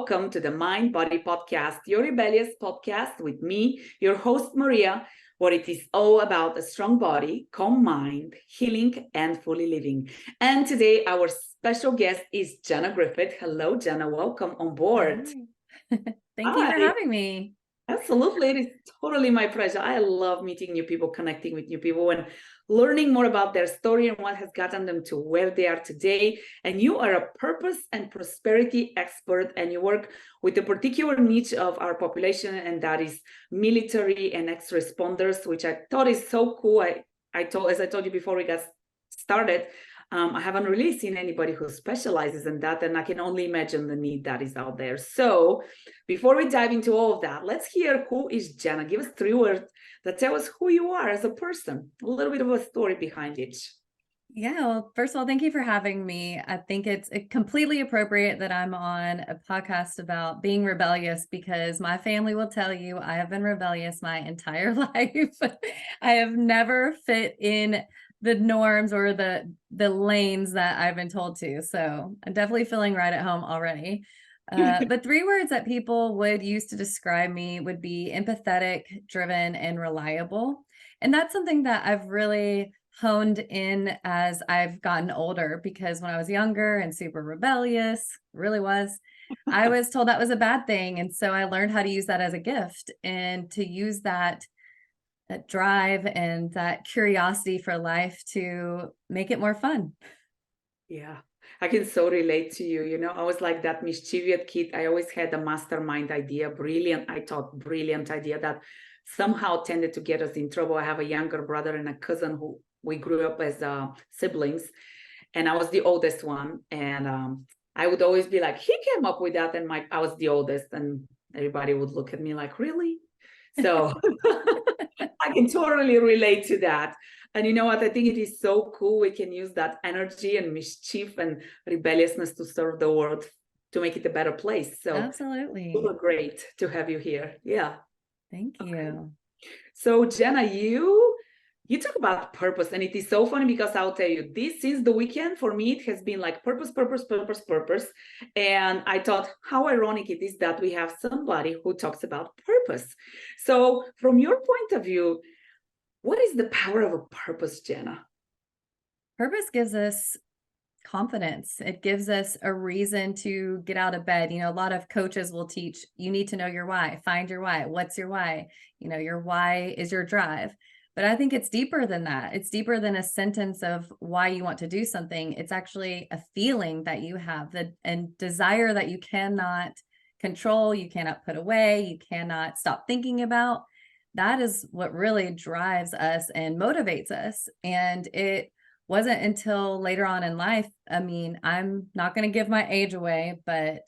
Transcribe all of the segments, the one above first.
welcome to the Mind Body Podcast, your rebellious podcast with me, your host, Maria, where it is all about a strong body, calm mind, healing, and fully living. And today, our special guest is Jenna Griffith. Hello, Jenna. Welcome on board. Thank you for having me. Absolutely. It is totally my pleasure. I love meeting new people, connecting with new people, and learning more about their story and what has gotten them to where they are today. And you are a purpose and prosperity expert, and you work with a particular niche of our population, and that is military and ex-responders, which I thought is so cool. As I told you before we got started, I haven't really seen anybody who specializes in that, and I can only imagine the need that is out there. So before we dive into all of that, let's hear who is Jenna. Give us 3 words that tell us who you are as a person, a little bit of a story behind it. Yeah, well, first of all, thank you for having me. I think it's completely appropriate that I'm on a podcast about being rebellious, because my family will tell you I have been rebellious my entire life. I have never fit in the norms or the lanes that I've been told to. So I'm definitely feeling right at home already. But 3 words that people would use to describe me would be empathetic, driven, and reliable. And that's something that I've really honed in as I've gotten older, because when I was younger and super rebellious, I was told that was a bad thing. And so I learned how to use that as a gift, and to use that drive and that curiosity for life to make it more fun. Yeah, I can so relate to you. You know, I was like that mischievous kid. I always had a mastermind idea, brilliant idea that somehow tended to get us in trouble. I have a younger brother and a cousin who we grew up as siblings, and I was the oldest one. And I would always be like, he came up with that, and I was the oldest, and everybody would look at me like, really? So I can totally relate to that. And you know what? I think it is so cool. We can use that energy and mischief and rebelliousness to serve the world, to make it a better place. So absolutely, super great to have you here. Yeah. Thank you. Okay. So Jenna, you talk about purpose, and it is so funny because I'll tell you this, since the weekend, for me, it has been like purpose. And I thought how ironic it is that we have somebody who talks about purpose. So from your point of view, what is the power of a purpose, Jenna? Purpose gives us confidence. It gives us a reason to get out of bed. You know, a lot of coaches will teach, you need to know your why, find your why. What's your why? You know, your why is your drive. But I think it's deeper than that. It's deeper than a sentence of why you want to do something. It's actually a feeling that you have, and desire that you cannot control, you cannot put away, you cannot stop thinking about. That is what really drives us and motivates us. And it wasn't until later on in life, I mean, I'm not going to give my age away, but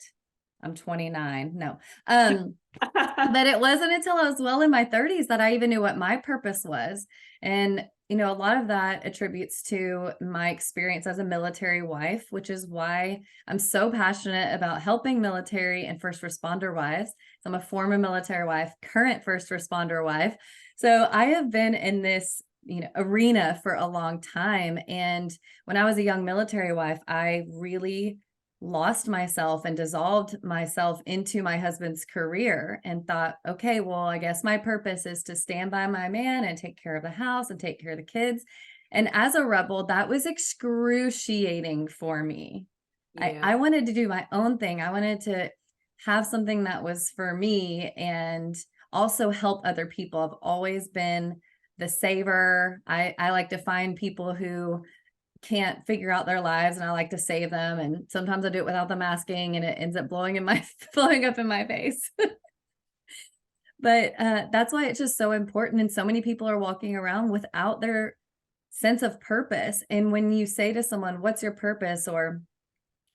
I'm 29. No. But it wasn't until I was well in my 30s that I even knew what my purpose was. And, you know, a lot of that attributes to my experience as a military wife, which is why I'm so passionate about helping military and first responder wives. So I'm a former military wife, current first responder wife. So I have been in this, you know, arena for a long time. And when I was a young military wife, I really lost myself and dissolved myself into my husband's career, and thought, okay, well, I guess my purpose is to stand by my man and take care of the house and take care of the kids. And as a rebel, that was excruciating for me. Yeah. I wanted to do my own thing. I wanted to have something that was for me and also help other people. I've always been the saver. I like to find people who can't figure out their lives, and I like to save them. And sometimes I do it without them asking, and it ends up blowing up in my face. But that's why it's just so important. And so many people are walking around without their sense of purpose. And when you say to someone, what's your purpose, or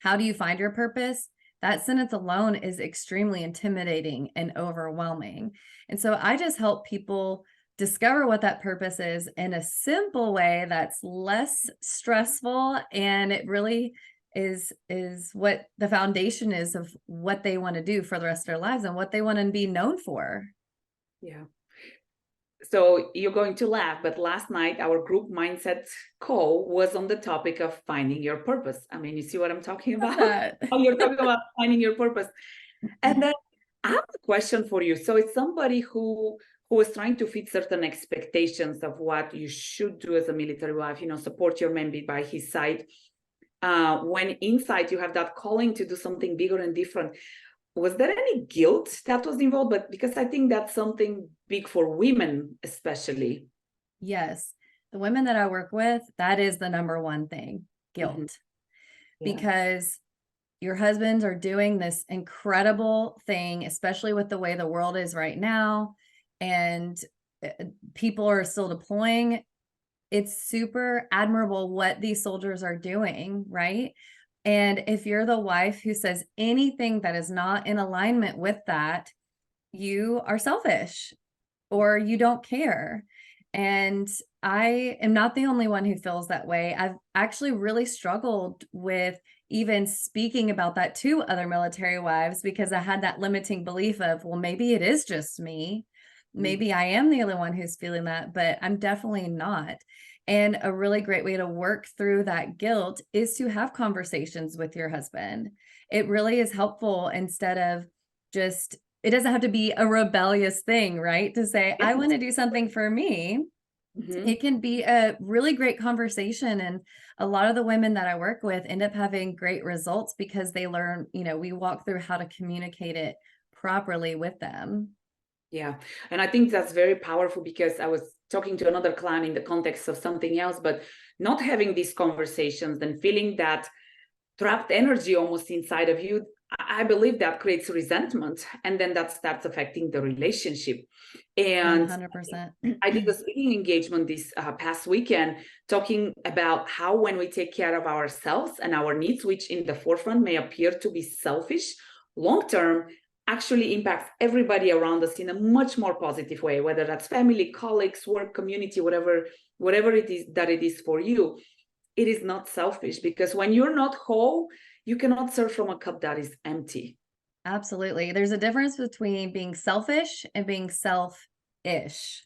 how do you find your purpose? That sentence alone is extremely intimidating and overwhelming. And so I just help people discover what that purpose is in a simple way that's less stressful, and it really is what the foundation is of what they want to do for the rest of their lives and what they want to be known for. Yeah. So you're going to laugh, but last night our group mindset call was on the topic of finding your purpose. I mean, you see what I'm talking about? Oh, you're talking about finding your purpose. And then I have a question for you. So it's somebody who is trying to fit certain expectations of what you should do as a military wife, support your man, be by his side. When inside you have that calling to do something bigger and different. Was there any guilt that was involved? But because I think that's something big for women, especially. Yes. The women that I work with, that is the number one thing, guilt. Mm-hmm. Yeah. Because your husbands are doing this incredible thing, especially with the way the world is right now, and people are still deploying. It's super admirable what these soldiers are doing, right? And if you're the wife who says anything that is not in alignment with that, you are selfish or you don't care. And I am not the only one who feels that way. I've actually really struggled with even speaking about that to other military wives because I had that limiting belief of, well, maybe it is just me. Maybe I am the only one who's feeling that, but I'm definitely not. And a really great way to work through that guilt is to have conversations with your husband. It really is helpful instead of just, it doesn't have to be a rebellious thing, right? To say, I want to do something for me. Mm-hmm. It can be a really great conversation. And a lot of the women that I work with end up having great results because they learn, we walk through how to communicate it properly with them. Yeah. And I think that's very powerful because I was talking to another client in the context of something else, but not having these conversations and feeling that trapped energy almost inside of you, I believe that creates resentment, and then that starts affecting the relationship. And 100%. I did a speaking engagement this past weekend talking about how when we take care of ourselves and our needs, which in the forefront may appear to be selfish, long-term actually impacts everybody around us in a much more positive way, whether that's family, colleagues, work, community, whatever it is that it is for you. It is not selfish because when you're not whole, you cannot serve from a cup that is empty. Absolutely. There's a difference between being selfish and being self-ish.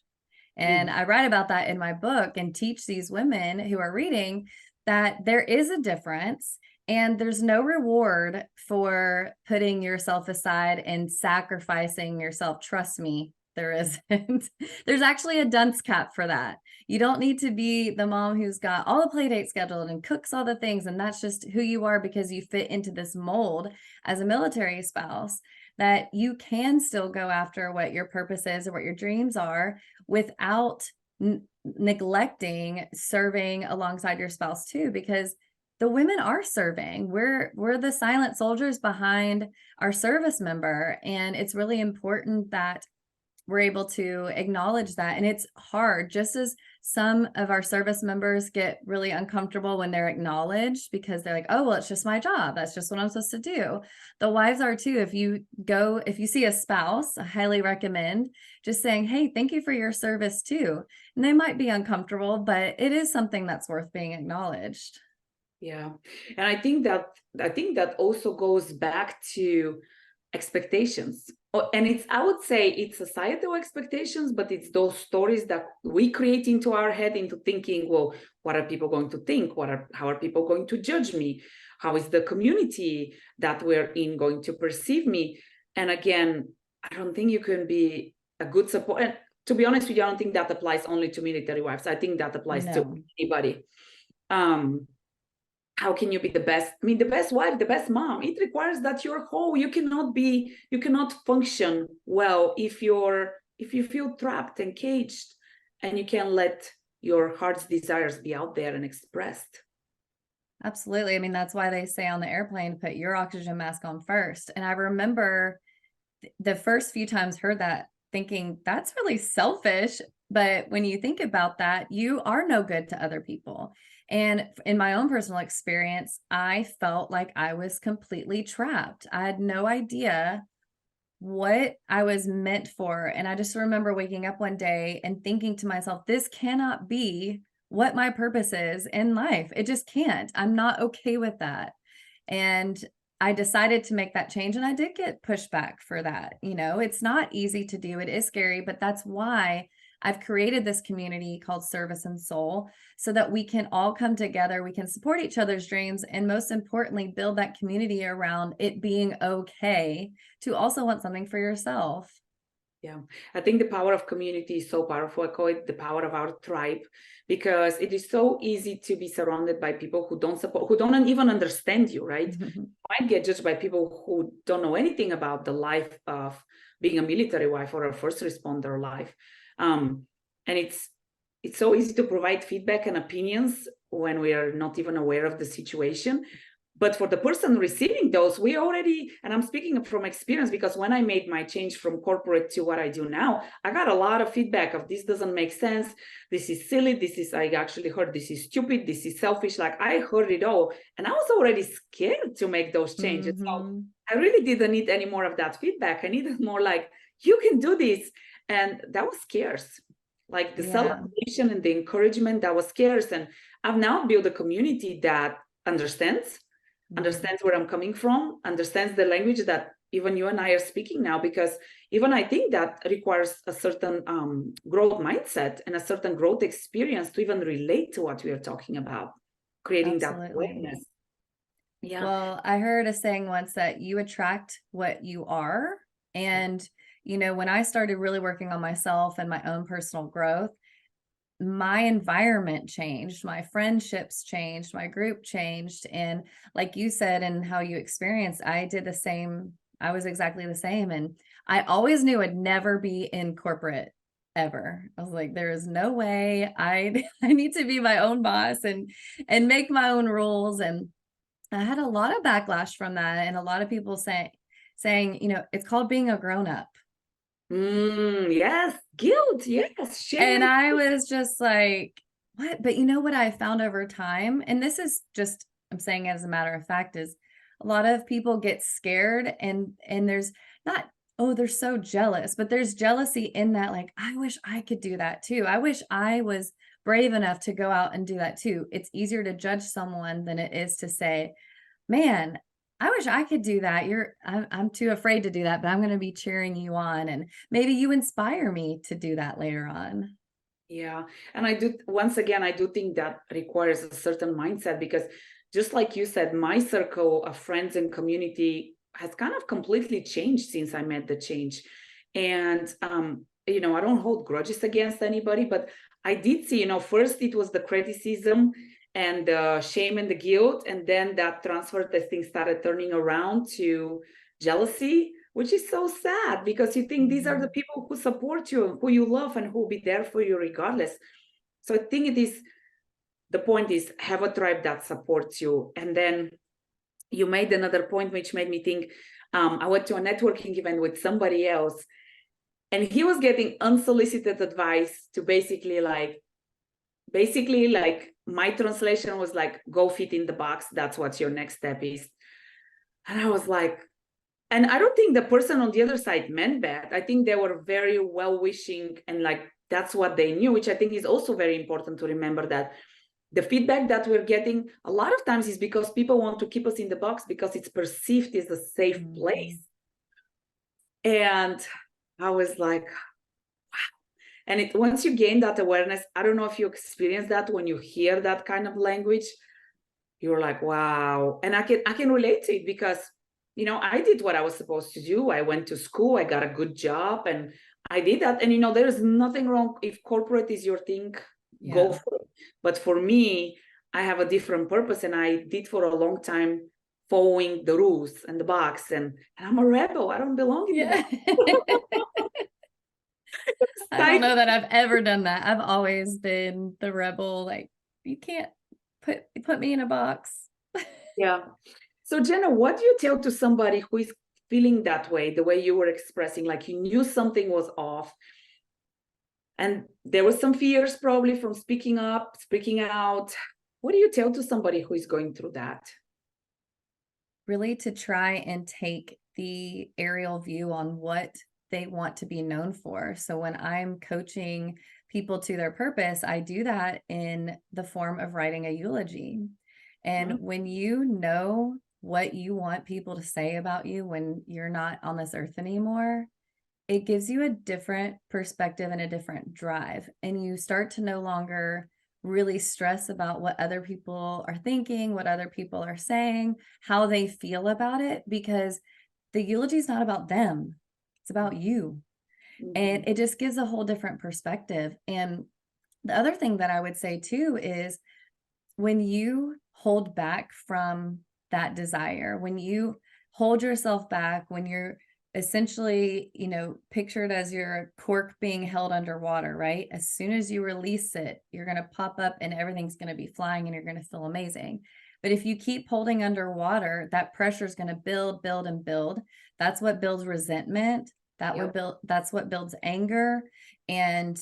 And I write about that in my book and teach these women who are reading that there is a difference and there's no reward for putting yourself aside and sacrificing yourself. Trust me, there isn't. There's actually a dunce cap for that. You don't need to be the mom who's got all the play dates scheduled and cooks all the things. And that's just who you are because you fit into this mold as a military spouse, that you can still go after what your purpose is or what your dreams are without neglecting serving alongside your spouse too, because the women are serving. We're the silent soldiers behind our service member. And it's really important that we're able to acknowledge that. And it's hard, just as some of our service members get really uncomfortable when they're acknowledged because they're like, oh, well, it's just my job. That's just what I'm supposed to do. The wives are too. If you see a spouse, I highly recommend just saying, hey, thank you for your service too. And they might be uncomfortable, but it is something that's worth being acknowledged. Yeah. And I think that also goes back to expectations. And I would say it's societal expectations, but it's those stories that we create into our head into thinking, well, what are people going to think? How are people going to judge me? How is the community that we're in going to perceive me? And again, I don't think you can be a good support. And to be honest with you, I don't think that applies only to military wives. I think that applies to anybody. How can you be the best? I mean, the best wife, the best mom. It requires that you're whole. You cannot function well if you feel trapped and caged, and you can't let your heart's desires be out there and expressed. Absolutely. I mean, that's why they say on the airplane, put your oxygen mask on first. And I remember the first few times heard that thinking that's really selfish. But when you think about that, you are no good to other people. And in my own personal experience, I felt like I was completely trapped. I had no idea what I was meant for. And I just remember waking up one day and thinking to myself, this cannot be what my purpose is in life. It just can't. I'm not okay with that. And I decided to make that change, and I did get pushback for that. It's not easy to do. It is scary, but that's why I've created this community called Service and Soul so that we can all come together, we can support each other's dreams, and most importantly, build that community around it being okay to also want something for yourself. Yeah, I think the power of community is so powerful. I call it the power of our tribe, because it is so easy to be surrounded by people who don't support, who don't even understand you, right? You might get judged by people who don't know anything about the life of being a military wife or a first responder life. And it's so easy to provide feedback and opinions when we are not even aware of the situation. But for the person receiving those, we already, and I'm speaking from experience, because when I made my change from corporate to what I do now, I got a lot of feedback of this doesn't make sense. This is silly. This is, I actually heard this is stupid. This is selfish. Like I heard it all. And I was already scared to make those changes. So I really didn't need any more of that feedback. I needed more like, you can do this. And that was scarce. Like the celebration and the encouragement, that was scarce. And I've now built a community that understands where I'm coming from, understands the language that even you and I are speaking now, because even I think that requires a certain growth mindset and a certain growth experience to even relate to what we are talking about, creating that awareness. Yeah. Well, I heard a saying once that you attract what you are. And, you know, when I started really working on myself and my own personal growth, my environment changed, my friendships changed, my group changed. And like you said, and how you experienced, I did the same. I was exactly the same. And I always knew I'd never be in corporate ever. I was like, there is no way. I need to be my own boss and make my own rules. And I had a lot of backlash from that. And a lot of people saying, you know, it's called being a grown-up. Yes, guilt, yes, shame. And I was just like, what? But you know what I found over time, and this is just, I'm saying as a matter of fact, is a lot of people get scared and there's not, oh, they're so jealous, but there's jealousy in that, like, I wish I could do that too. I wish I was brave enough to go out and do that too. It's easier to judge someone than it is to say, man, I wish I could do that. I'm too afraid to do that, but I'm going to be cheering you on. And maybe you inspire me to do that later on. Yeah. And I do, once again, I do think that requires a certain mindset, because just like you said, my circle of friends and community has kind of completely changed since I made the change. And, you know, I don't hold grudges against anybody, but I did see, you know, first it was the criticism and the shame and the guilt, and then that transferred as things started turning around to jealousy, which is so sad, because you think these are the people who support you, who you love, and who will be there for you regardless. So I think it is, the point is, have a tribe that supports you. And then you made another point which made me think, I went to a networking event with somebody else, and he was getting unsolicited advice to basically like my translation was like, go fit in the box. That's what your next step is. And I was like, and I don't think the person on the other side meant bad. I think they were very well-wishing, and like, that's what they knew, which I think is also very important to remember, that the feedback that we're getting a lot of times is because people want to keep us in the box because it's perceived as a safe place. And I was like, and once you gain that awareness, I don't know if you experience that when you hear that kind of language, you're like, wow. And I can relate to it, because, you know, I did what I was supposed to do. I went to school, I got a good job, and I did that. And, you know, there's nothing wrong if corporate is your thing, go for it. But for me, I have a different purpose, and I did for a long time following the rules and the box, and I'm a rebel. I don't belong in the box. I don't know that I've ever done that. I've always been the rebel. Like, you can't put me in a box. Yeah. So Jenna, what do you tell to somebody who is feeling that way, the way you were expressing, like you knew something was off, and there was some fears probably from speaking up, speaking out? What do you tell to somebody who is going through that? Really to try and take the aerial view on what they want to be known for. So when I'm coaching people to their purpose, I do that in the form of writing a eulogy. And when you know what you want people to say about you when you're not on this earth anymore, it gives you a different perspective and a different drive. And you start to no longer really stress about what other people are thinking, what other people are saying, how they feel about it, because the eulogy is not about them. It's about you. And it just gives a whole different perspective. And the other thing that I would say too is when you hold back from that desire, when you hold yourself back, when you're essentially, pictured as your cork being held underwater, right? As soon as you release it, you're going to pop up and everything's going to be flying and you're going to feel amazing. But if you keep holding underwater, that pressure is going to build, build, and build. That's what builds resentment. That's what builds anger. And,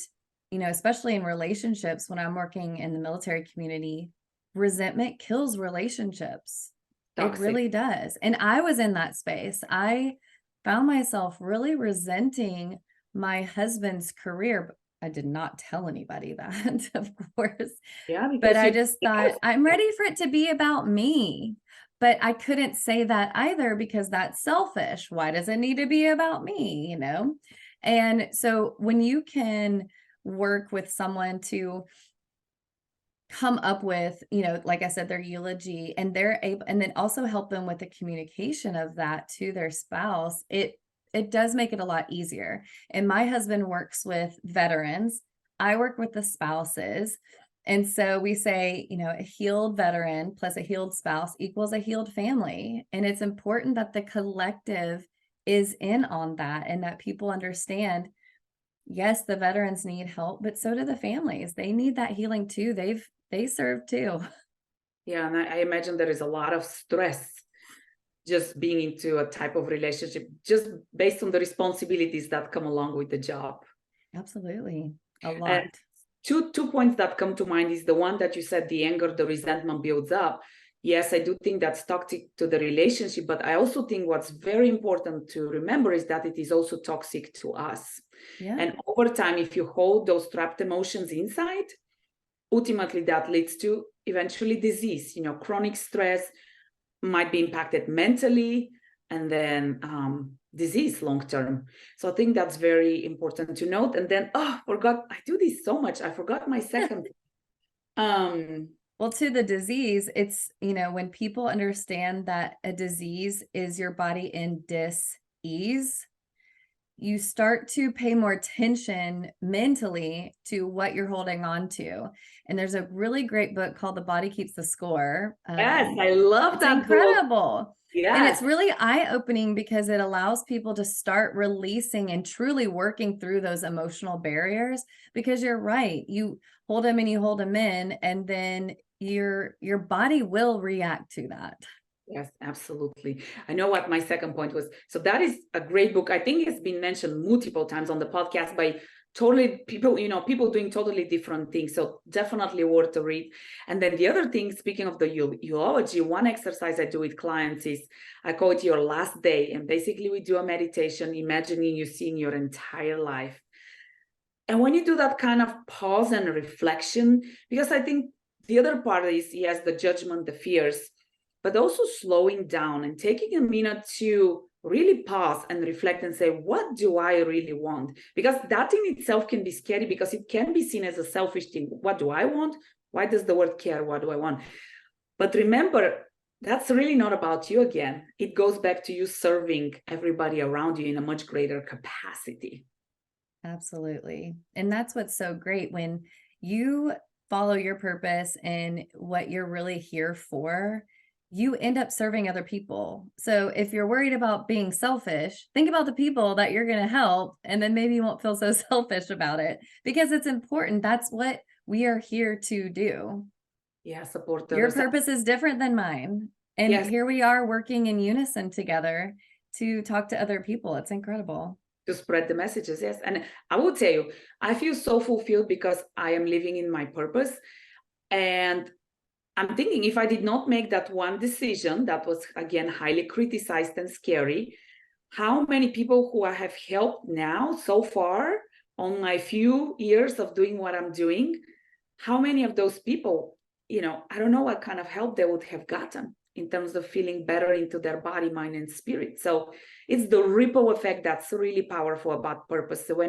especially in relationships, when I'm working in the military community, resentment kills relationships. Toxic. It really does. And I was in that space. I found myself really resenting my husband's career. But I did not tell anybody that, of course. Yeah, but I just thought, I'm ready for it to be about me. But I couldn't say that either because that's selfish. Why does it need to be about me? And so when you can work with someone to come up with, like I said, their eulogy, and they're able, and then also help them with the communication of that to their spouse, it does make it a lot easier. And my husband works with veterans. I work with the spouses. And so we say, a healed veteran plus a healed spouse equals a healed family. And it's important that the collective is in on that and that people understand, yes, the veterans need help, but so do the families. They need that healing too. They serve too. Yeah, and I imagine there is a lot of stress just being into a type of relationship, just based on the responsibilities that come along with the job. Absolutely. A lot. And two points that come to mind is the one that you said, the anger, the resentment builds up. Yes, I do think that's toxic to the relationship, but I also think what's very important to remember is that it is also toxic to us. Yeah. And over time, if you hold those trapped emotions inside, ultimately that leads to eventually disease. Chronic stress might be impacted mentally, and then disease long term. So I think that's very important to note. And then, forgot, I do this so much. I forgot my second. Well, to the disease, it's, when people understand that a disease is your body in dis-ease, you start to pay more attention mentally to what you're holding on to. And there's a really great book called The Body Keeps the Score. Yes, I love that. Incredible. Book. Yeah. And it's really eye-opening because it allows people to start releasing and truly working through those emotional barriers, because you're right. You hold them and you hold them in, and then your body will react to that. Yes, absolutely. I know what my second point was. So that is a great book. I think it's been mentioned multiple times on the podcast by totally people, people doing totally different things. So definitely worth to read. And then the other thing, speaking of the eulogy, one exercise I do with clients is I call it your last day. And basically we do a meditation, imagining you seeing your entire life. And when you do that kind of pause and reflection, because I think the other part is, yes, the judgment, the fears, but also slowing down and taking a minute to really pause and reflect and say, what do I really want? Because that in itself can be scary, because it can be seen as a selfish thing. What do I want? Why does the word care? What do I want? But remember, that's really not about you again. It goes back to you serving everybody around you in a much greater capacity. Absolutely. And that's what's so great when you follow your purpose and what you're really here for. You end up serving other people. So if you're worried about being selfish, think about the people that you're going to help, and then maybe you won't feel so selfish about it, because it's important. That's what we are here to do. Yeah, support your purpose is different than mine. And yes, here we are working in unison together to talk to other people. It's incredible. To spread the messages, yes. And I will tell you, I feel so fulfilled because I am living in my purpose. And I'm thinking, if I did not make that one decision that was, again, highly criticized and scary, how many people who I have helped now so far on my few years of doing what I'm doing, how many of those people, I don't know what kind of help they would have gotten. in terms of feeling better into their body, mind, and spirit. So it's the ripple effect that's really powerful about purpose. So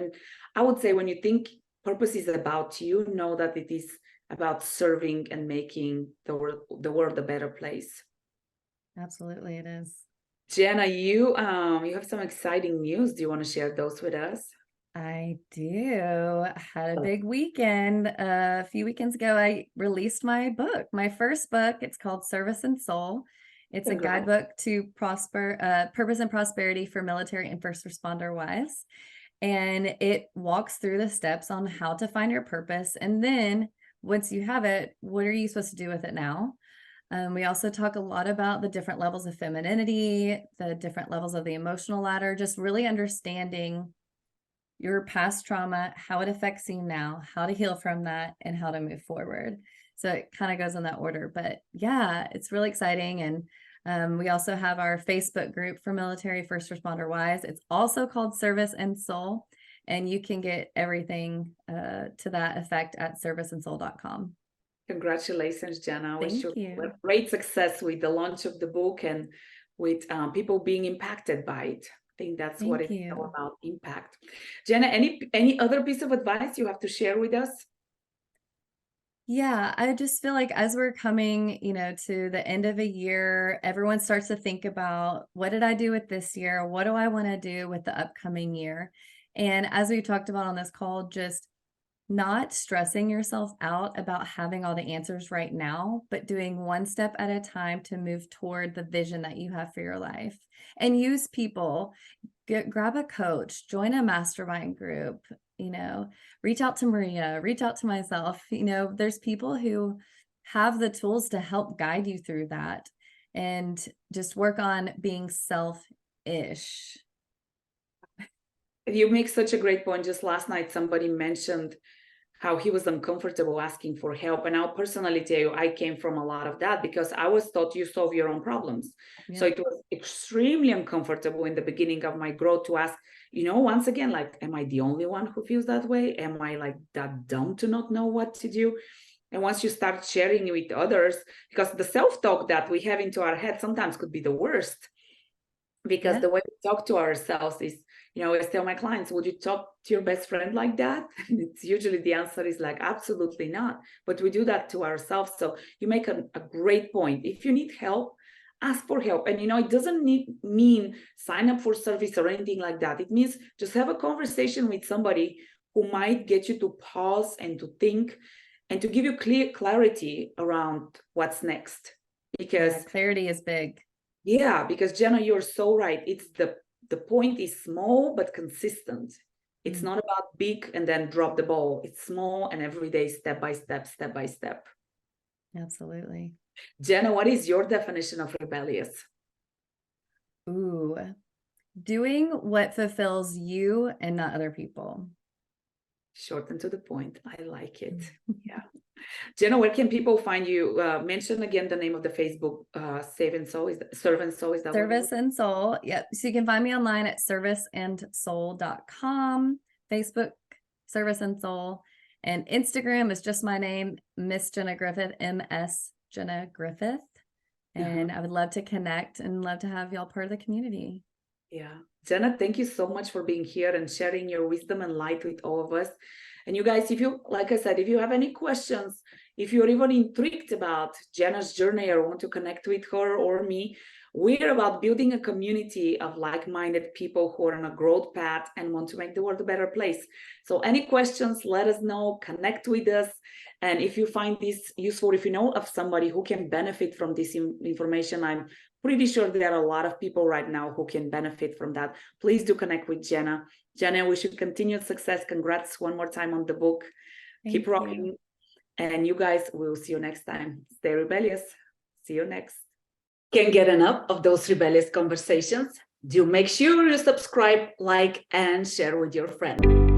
I would say when you think purpose is about you, know that it is about serving and making the world a better place. Absolutely, it is. Jenna, you have some exciting news. Do you want to share those with us? I do. I had a big weekend. A few weekends ago, I released my book, my first book. It's called Service and Soul. It's a guidebook to purpose and prosperity for military and first responder wives. And it walks through the steps on how to find your purpose. And then once you have it, what are you supposed to do with it now? We also talk a lot about the different levels of femininity, the different levels of the emotional ladder, just really understanding your past trauma, how it affects you now, how to heal from that, and how to move forward. So it kind of goes in that order. But yeah, it's really exciting. And we also have our Facebook group for military first responder wives. It's also called Service and Soul. And you can get everything to that effect at serviceandsoul.com. Congratulations, Jenna. I wish you great success with the launch of the book and with people being impacted by it. I think that's what it's all about, impact. Jenna, any other piece of advice you have to share with us? Yeah, I just feel like as we're coming, to the end of a year, everyone starts to think about, what did I do with this year? What do I want to do with the upcoming year? And as we talked about on this call, just not stressing yourself out about having all the answers right now, but doing one step at a time to move toward the vision that you have for your life. And use people, grab a coach, join a mastermind group, reach out to Maria, reach out to myself. There's people who have the tools to help guide you through that, and just work on being self-ish. You make such a great point. Just last night, somebody mentioned how he was uncomfortable asking for help. And I'll personally tell you, I came from a lot of that because I was taught you solve your own problems. Yeah. So it was extremely uncomfortable in the beginning of my growth to ask, once again, like, am I the only one who feels that way? Am I like that dumb to not know what to do? And once you start sharing it with others, because the self-talk that we have into our head sometimes could be the worst, because the way we talk to ourselves is, I always tell my clients, would you talk to your best friend like that? And it's usually the answer is like, absolutely not. But we do that to ourselves. So you make a great point. If you need help, ask for help. And, it doesn't mean sign up for service or anything like that. It means just have a conversation with somebody who might get you to pause and to think and to give you clarity around what's next. Because clarity is big. Yeah, because Jenna, you're so right. It's the point is small but consistent. It's not about big and then drop the ball. It's small and every day, step by step, step by step. Absolutely. Jenna, what is your definition of rebellious? Ooh, doing what fulfills you and not other people. Short and to the point. I like it. Yeah. Jenna, where can people find you? Mention again the name of the Facebook, Serve and Soul. Serve and Soul, is that Service and Soul. Yep. So you can find me online at serviceandsoul.com, Facebook, Service and Soul, and Instagram is just my name, Miss Jenna Griffith, MS Jenna Griffith. And I would love to connect and love to have y'all part of the community. Yeah. Jenna, thank you so much for being here and sharing your wisdom and light with all of us. And you guys, like I said, if you have any questions, if you're even intrigued about Jenna's journey or want to connect with her or me, we're about building a community of like-minded people who are on a growth path and want to make the world a better place. So any questions, let us know, connect with us. And if you find this useful, if you know of somebody who can benefit from this information, I'm pretty sure there are a lot of people right now who can benefit from that. Please do connect with Jenna. Jenna, wish you continued success. Congrats one more time on the book. Keep rocking. And you guys, we'll see you next time. Stay rebellious. See you next. Can't get enough of those rebellious conversations? Do make sure you subscribe, like, and share with your friends.